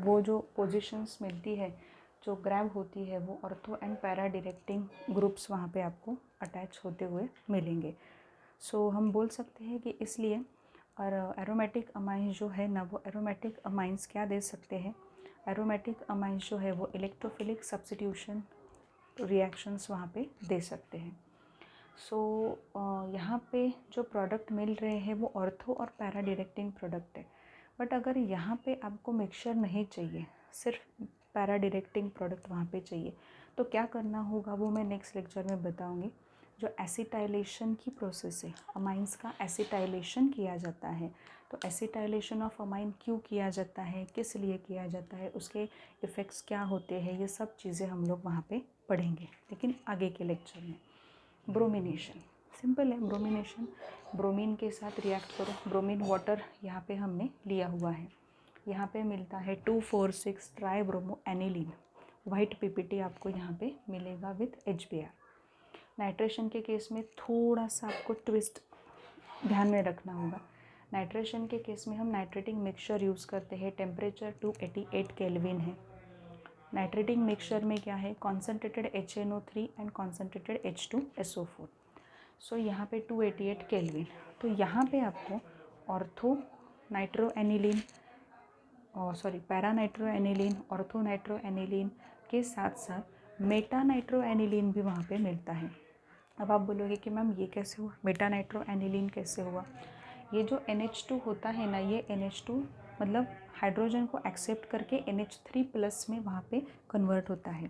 वो जो पोजीशंस मिलती है, जो ग्रैब होती है वो ortho and para directing groups वहाँ पे आपको अटैच होते हुए मिलेंगे। सो हम बोल सकते हैं कि इसलिए और एरोमेटिक अमाइंस जो है ना, वो एरोमेटिक अमाइंस क्या दे सकते हैं, एरोमेटिक अमाइंस जो है वो इलेक्ट्रोफिलिक सब्स्टिट्यूशन रिएक्शंस वहाँ पे दे सकते हैं। सो यहाँ पे जो प्रोडक्ट मिल रहे हैं वो ऑर्थो और पैरा डायरेक्टिंग प्रोडक्ट है। बट अगर यहाँ पे आपको मिक्सचर नहीं चाहिए, सिर्फ पैरा डायरेक्टिंग प्रोडक्ट वहाँ पे चाहिए, तो क्या करना होगा वो मैं नेक्स्ट लेक्चर में बताऊँगी। जो एसिटाइलेशन की प्रोसेस है, अमाइंस का एसिटाइलेशन किया जाता है, तो एसिटाइलेशन ऑफ अमाइन क्यों किया जाता है, किस लिए किया जाता है, उसके इफ़ेक्ट्स क्या होते हैं, ये सब चीज़ें हम लोग वहाँ पे पढ़ेंगे, लेकिन आगे के लेक्चर में। ब्रोमिनेशन सिंपल है, ब्रोमिनेशन ब्रोमीन के साथ रिएक्ट करो, ब्रोमीन वाटर यहाँ पे हमने लिया हुआ है, यहाँ पे मिलता है 2,4,6 try bromo aniline, white PPT आपको यहाँ पे मिलेगा विथ HBr। नाइट्रेशन के केस में थोड़ा सा आपको ट्विस्ट ध्यान में रखना होगा। नाइट्रेशन के केस में हम नाइट्रेटिंग मिक्सचर यूज़ करते हैं, टेम्परेचर 288 केल्विन है। नाइट्रेटिंग मिक्सचर में क्या है, concentrated HNO3 and concentrated H2SO4। सो यहाँ पे 288 केल्विन। तो यहाँ पे आपको ortho nitro aniline para nitro aniline, ortho nitro aniline के साथ साथ मेटा नाइट्रो एनिलीन भी वहाँ पे मिलता है। अब आप बोलोगे कि मैम ये कैसे हुआ, मेटा नाइट्रो एनिलीन कैसे हुआ। ये जो NH2 होता है ना, ये NH2 मतलब हाइड्रोजन को एक्सेप्ट करके NH3+ में वहाँ पे कन्वर्ट होता है,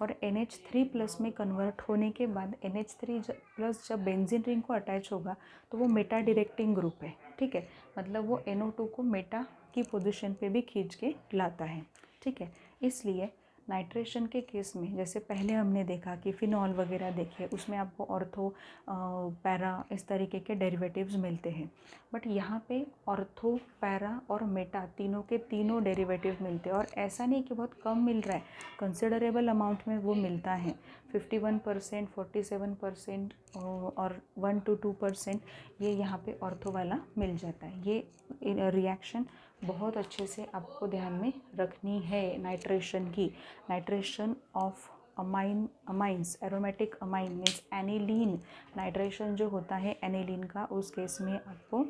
और NH3+ में कन्वर्ट होने के बाद NH3+ जब बेंजीन रिंग को अटैच होगा तो वो मेटा डायरेक्टिंग ग्रुप है, ठीक है। मतलब वो NO2 को मेटा की पोजीशन पे भी खींच के लाता है, ठीक है। इसलिए नाइट्रेशन के केस में जैसे पहले हमने देखा कि फिनॉल वगैरह देखे, उसमें आपको ऑर्थो पैरा इस तरीके के डेरिवेटिव्स मिलते हैं। बट यहाँ पे ऑर्थो पैरा और मेटा तीनों के तीनों डेरिवेटिव मिलते हैं, और ऐसा नहीं कि बहुत कम मिल रहा है, कंसिडरेबल अमाउंट में वो मिलता है। 51%, 47% और 1 to 2% ये यहाँ पे ऑर्थो वाला मिल जाता है। ये रिएक्शन बहुत अच्छे से आपको ध्यान में रखनी है नाइट्रेशन की। Nitration of amines, aromatic amine means aniline, nitration जो होता है एनिलीन का, उस केस में आपको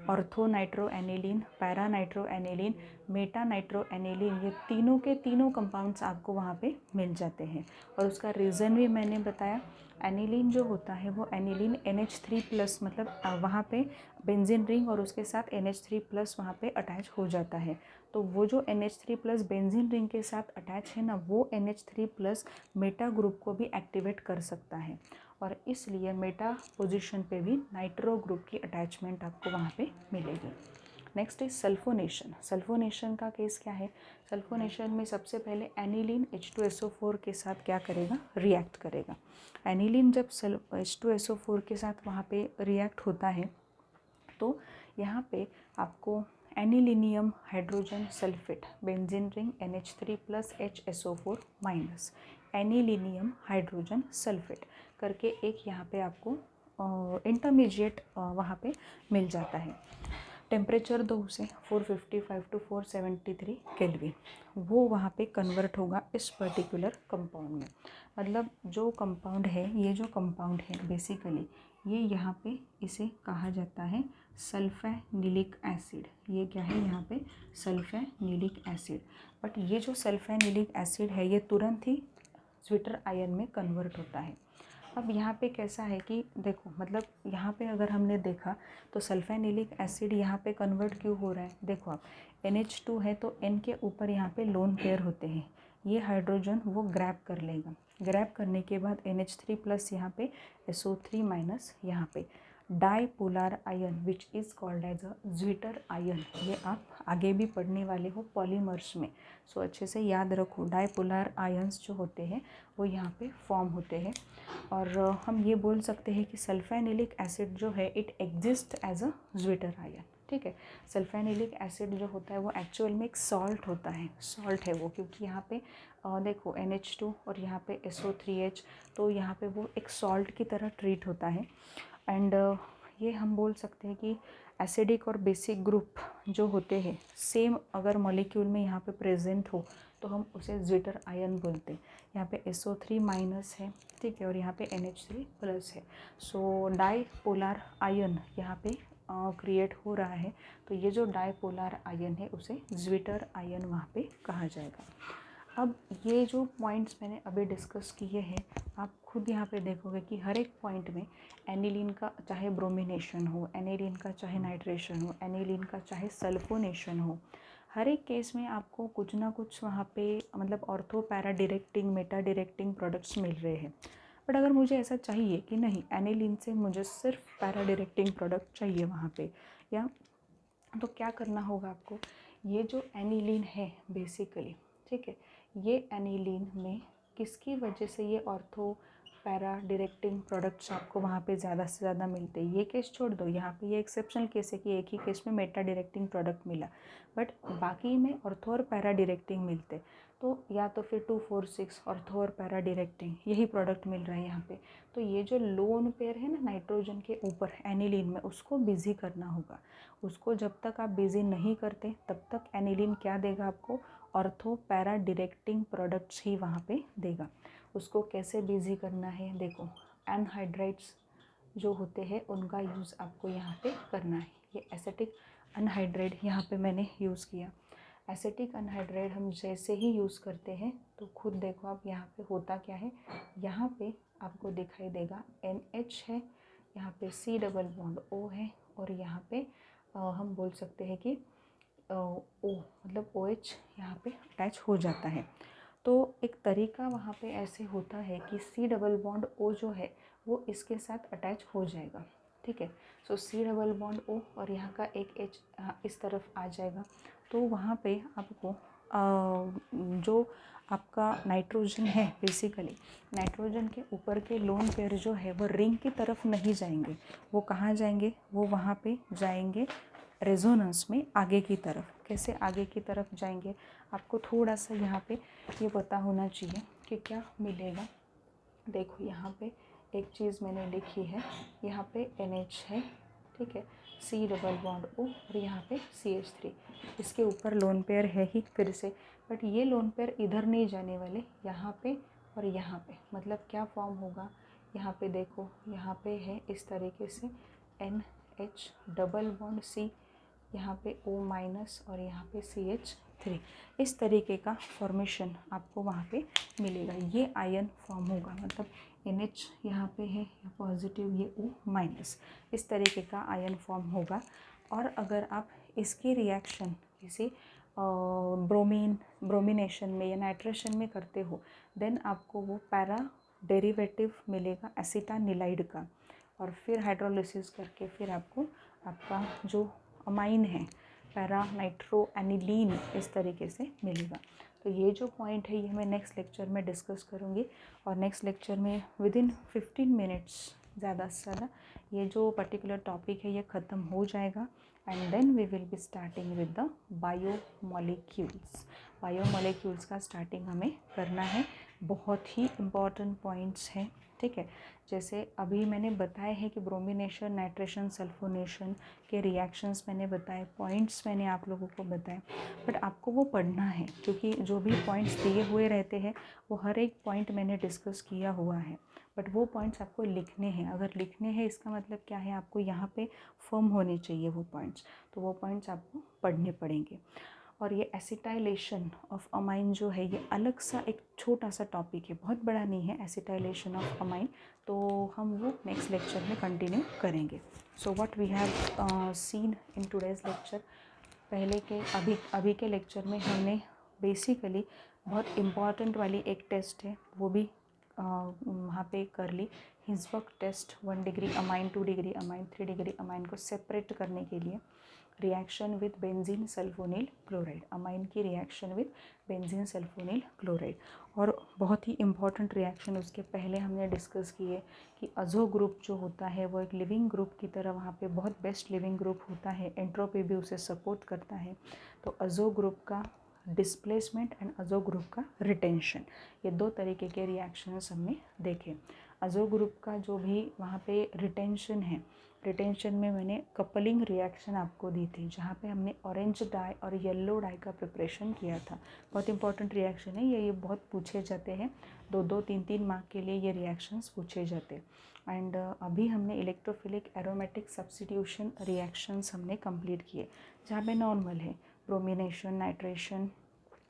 ortho nitro aniline, para nitro aniline, Meta nitro aniline, ये तीनों के तीनों कंपाउंड्स आपको वहाँ पे मिल जाते हैं। और उसका रीज़न भी मैंने बताया, एनिलीन जो होता है वो एनिलीन NH3+ मतलब वहाँ पे बेंजीन रिंग और उसके साथ NH3+ वहाँ पे अटैच हो जाता है। तो वो जो NH3+ बेंजीन रिंग के साथ अटैच है ना, वो NH3+ मेटा ग्रुप को भी एक्टिवेट कर सकता है, और इसलिए मेटा पोजीशन पे भी नाइट्रो ग्रुप की अटैचमेंट आपको वहाँ पे मिलेगी। Next is sulphonation. सल्फोनेशन का केस क्या है, सल्फोनेशन में सबसे पहले एनिलीन H2SO4 के साथ क्या करेगा, रिएक्ट करेगा। एनिलीन जब H2SO4 के साथ वहाँ पे रिएक्ट होता है तो यहाँ पे आपको anilinium hydrogen sulphate, benzene ring NH3+ HSO4-, anilinium hydrogen sulphate करके एक यहाँ पे आपको इंटरमीडिएट वहाँ पे मिल जाता है। टेम्परेचर दो उसे 455 to 473 केल्विन, वो वहाँ पे कन्वर्ट होगा इस पर्टिकुलर कंपाउंड में। मतलब जो कंपाउंड है, ये जो कंपाउंड है बेसिकली ये यहाँ पे इसे कहा जाता है सल्फेनिलिक एसिड। ये क्या है यहाँ पे, सल्फेनिलिक एसिड। बट ये जो सल्फेनिलिक एसिड है ये तुरंत ही स्वीटर आयन में कन्वर्ट होता है। अब यहाँ पे कैसा है कि देखो, मतलब यहाँ पे अगर हमने देखा तो सल्फेनिलिक एसिड यहाँ पे कन्वर्ट क्यों हो रहा है, देखो आप NH2 है तो N के ऊपर यहाँ पे लोन पेयर होते हैं, ये हाइड्रोजन वो ग्रैब कर लेगा, ग्रैब करने के बाद NH3+ यहाँ पे SO3- यहाँ पे dipolar ion which is called as a zwitter ion. ये आप आगे भी पढ़ने वाले हो पॉलीमर्स में, सो अच्छे से याद रखो। डाईपोलर आयन्स जो होते हैं वो यहाँ पे फॉर्म होते हैं, और हम ये बोल सकते हैं कि सल्फेनिलिक एसिड जो है it exist as a zwitter ion, ठीक है। सल्फेनिलिक एसिड जो होता है वो एक्चुअल में एक सॉल्ट होता है, सॉल्ट है वो, क्योंकि यहाँ पे देखो NH2 और यहाँ पे SO3H, तो यहाँ पे वो एक सॉल्ट की तरह ट्रीट होता है। एंड ये हम बोल सकते हैं कि एसिडिक और बेसिक ग्रुप जो होते हैं सेम अगर मॉलिक्यूल में यहाँ पे प्रेजेंट हो तो हम उसे ज्विटर आयन बोलते हैं। यहाँ पे SO3 माइनस है, ठीक है, और यहाँ पे NH3 प्लस है। सो डाईपोलर आयन यहाँ पे क्रिएट हो रहा है, तो ये जो डाईपोलर आयन है उसे ज्विटर आयन वहाँ पे कहा जाएगा। अब ये जो पॉइंट्स मैंने अभी डिस्कस किए हैं, आप खुद यहाँ पे देखोगे कि हर एक पॉइंट में एनिलीन का चाहे ब्रोमिनेशन हो, एनिलीन का चाहे नाइट्रेशन हो, एनिलीन का चाहे सल्फोनेशन हो, हर एक केस में आपको कुछ ना कुछ वहाँ पे मतलब ortho para directing meta directing products मिल रहे हैं। बट अगर मुझे ऐसा चाहिए कि नहीं, एनिलीन से मुझे सिर्फ पैरा डायरेक्टिंग प्रोडक्ट चाहिए वहाँ पे, या तो क्या करना होगा आपको, ये जो एनिलीन है बेसिकली, ठीक है, ये एनिलीन में किसकी वजह से ये ऑर्थो पैरा डायरेक्टिंग प्रोडक्ट्स आपको वहाँ पे ज़्यादा से ज़्यादा मिलते हैं। ये केस छोड़ दो, यहाँ पे ये एक्सेप्शनल केस है कि एक ही केस में मेटा डायरेक्टिंग प्रोडक्ट मिला, बट बाकी में ऑर्थो और पैरा डायरेक्टिंग मिलते, तो या तो फिर 2,4,6 ऑर्थो और पैरा डायरेक्टिंग यही प्रोडक्ट मिल रहा है यहाँ पे। तो ये जो लोन पेयर है ना नाइट्रोजन के ऊपर एनिलीन में, उसको बिजी करना होगा। उसको जब तक आप बिजी नहीं करते तब तक एनिलीन क्या देगा आपको, ऑर्थो पैरा डायरेक्टिंग प्रोडक्ट्स ही वहाँ पे देगा। उसको कैसे बिजी करना है, देखो एनहाइड्राइड्स जो होते हैं उनका यूज़ आपको यहाँ पे करना है। ये एसिटिक अनहाइड्राइड यहाँ पे मैंने यूज़ किया। एसिटिक अनहाइड्राइड हम जैसे ही यूज़ करते हैं तो खुद देखो आप यहाँ पे होता क्या है, यहाँ पे आपको दिखाई देगा NH है, यहाँ पे C डबल बॉन्ड O है, और यहाँ पे हम बोल सकते हैं कि O मतलब OH यहाँ पे अटैच हो जाता है। तो एक तरीका वहाँ पे ऐसे होता है कि C डबल बॉन्ड O जो है वो इसके साथ अटैच हो जाएगा, ठीक है। सो C डबल बॉन्ड O और यहाँ का एक H इस तरफ आ जाएगा, तो वहाँ पे आपको जो आपका नाइट्रोजन है बेसिकली, नाइट्रोजन के ऊपर के लोन पेयर जो है वो रिंग की तरफ नहीं जाएंगे, वो कहाँ जाएंगे, वो वहाँ पे जाएंगे रेजोनेंस में आगे की तरफ। कैसे आगे की तरफ जाएंगे, आपको थोड़ा सा यहाँ पे ये पता होना चाहिए कि क्या मिलेगा। देखो यहाँ पे एक चीज़ मैंने लिखी है, यहाँ पे NH है, ठीक है, C डबल बॉन्ड O और यहाँ पे CH3, इसके ऊपर लोन पेयर है ही फिर से, बट ये लोन पेयर इधर नहीं जाने वाले, यहाँ पे और यहाँ पे। मतलब क्या फॉर्म होगा, यहाँ पे देखो, यहाँ पे है इस तरीके से NH डबल बॉन्ड C, यहाँ पे O माइनस और यहाँ पे CH3, इस तरीके का फॉर्मेशन आपको वहाँ पे मिलेगा। ये आयन फॉर्म होगा, मतलब NH यहाँ पे है पॉजिटिव, ये O माइनस, इस तरीके का आयन फॉर्म होगा। और अगर आप इसकी रिएक्शन किसी ब्रोमिनेशन में या नाइट्रेशन में करते हो, देन आपको वो पैरा डेरिवेटिव मिलेगा एसिटानिलाइड का, और फिर हाइड्रोलिसिस करके फिर आपको आपका जो अमाइन है पैरा नाइट्रो एनिलीन इस तरीके से मिलेगा। तो ये जो पॉइंट है ये मैं नेक्स्ट लेक्चर में डिस्कस करूँगी, और नेक्स्ट लेक्चर में विदिन 15 मिनट्स ज़्यादा से ज़्यादा ये जो पर्टिकुलर टॉपिक है ये ख़त्म हो जाएगा, and then we will be starting with the biomolecules. Biomolecules का स्टार्टिंग हमें करना है। बहुत ही इम्पॉर्टेंट पॉइंट्स हैं, ठीक है। जैसे अभी मैंने बताया है कि ब्रोमिनेशन, नाइट्रेशन, सल्फोनेशन के रिएक्शंस मैंने बताए, पॉइंट्स मैंने आप लोगों को बताए, बट आपको वो पढ़ना है क्योंकि जो भी पॉइंट्स दिए हुए रहते हैं वो हर एक पॉइंट मैंने डिस्कस किया हुआ है, बट वो पॉइंट्स आपको लिखने हैं। अगर लिखने हैं इसका मतलब क्या है, आपको यहाँ पे फर्म होने चाहिए वो पॉइंट्स, तो वो पॉइंट्स आपको पढ़ने पड़ेंगे। और ये एसिटाइलेशन ऑफ अमाइन जो है ये अलग सा एक छोटा सा टॉपिक है, बहुत बड़ा नहीं है एसिटाइलेशन ऑफ अमाइन, तो हम वो नेक्स्ट लेक्चर में कंटिन्यू करेंगे। So what we have seen in today's lecture, पहले के अभी के लेक्चर में हमने बेसिकली बहुत इम्पॉर्टेंट वाली एक टेस्ट है वो भी वहाँ पे कर ली, Hinsberg test, 1 degree amine, 2 degree amine, 3 degree amine को सेपरेट करने के लिए, reaction with benzene sulphonyl chloride, amine की reaction with benzene sulphonyl chloride. और बहुत ही इम्पॉर्टेंट रिएक्शन उसके पहले हमने डिस्कस किए कि अज़ो ग्रुप जो होता है वो एक लिविंग ग्रुप की तरह वहाँ पे बहुत बेस्ट लिविंग ग्रुप होता है, एंट्रोपी भी उसे सपोर्ट करता है। तो अज़ो ग्रुप का डिस्प्लेसमेंट एंड अज़ो ग्रुप का रिटेंशन, ये दो तरीके के रिएक्शंस हमने देखे। अज़ो ग्रुप का जो भी वहाँ पे रिटेंशन है, रिटेंशन में मैंने कपलिंग रिएक्शन आपको दी थी, जहाँ पे हमने ऑरेंज डाई और येलो डाई का प्रिपरेशन किया था। बहुत इंपॉर्टेंट रिएक्शन है ये बहुत पूछे जाते हैं, 2-2, 3-3 मार्क के लिए ये रिएक्शंस पूछे जाते हैं। एंड अभी हमने इलेक्ट्रोफिलिक एरोमेटिक सब्स्टिट्यूशन रिएक्शंस हमने कंप्लीट किए, जहाँ पे नॉर्मल है ब्रोमिनेशन, नाइट्रेशन,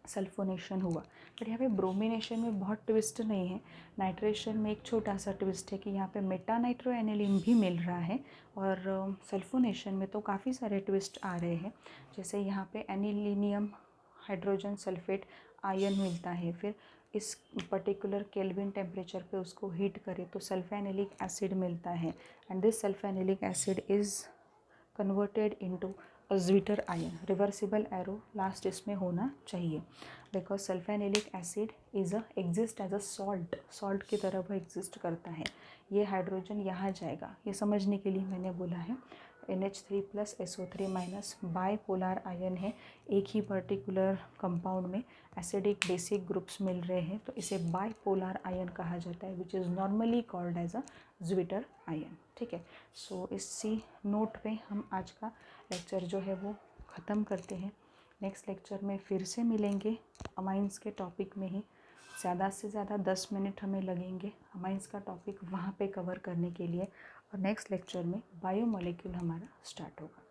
सल्फोनेशन हुआ। बट यहाँ पे ब्रोमिनेशन में बहुत ट्विस्ट नहीं है, नाइट्रेशन में एक छोटा सा ट्विस्ट है कि यहाँ पे मेटा नाइट्रोएनिलीन भी मिल रहा है, और सल्फोनेशन में तो काफ़ी सारे ट्विस्ट आ रहे हैं। जैसे यहाँ पे एनिलीनियम हाइड्रोजन सल्फेट आयन मिलता है, फिर इस पर्टिकुलर केल्विन टेम्परेचर पे उसको हीट करें तो सल्फेनिलिक एसिड मिलता है, and this sulphanilic acid is converted into zwitterion. Reversible arrow last इसमें होना चाहिए, because sulphanilic acid is exist as a salt की तरह वो एग्जिस्ट करता है। ये हाइड्रोजन यहाँ जाएगा, ये समझने के लिए मैंने बोला है। NH3 + SO3- बाईपोलर आयन है, एक ही पर्टिकुलर कंपाउंड में एसिडिक बेसिक ग्रुप्स मिल रहे हैं, तो इसे बाईपोलर आयन कहा जाता है, which is normally called as a zwitterion. ठीक है, सो इसी नोट पे हम आज का लेक्चर जो है वो ख़त्म करते हैं। नेक्स्ट लेक्चर में फिर से मिलेंगे अमाइंस के टॉपिक में ही। ज़्यादा से ज़्यादा 10 मिनट हमें लगेंगे अमाइंस का टॉपिक वहाँ पे कवर करने के लिए, और नेक्स्ट लेक्चर में बायोमोलेक्यूल हमारा स्टार्ट होगा।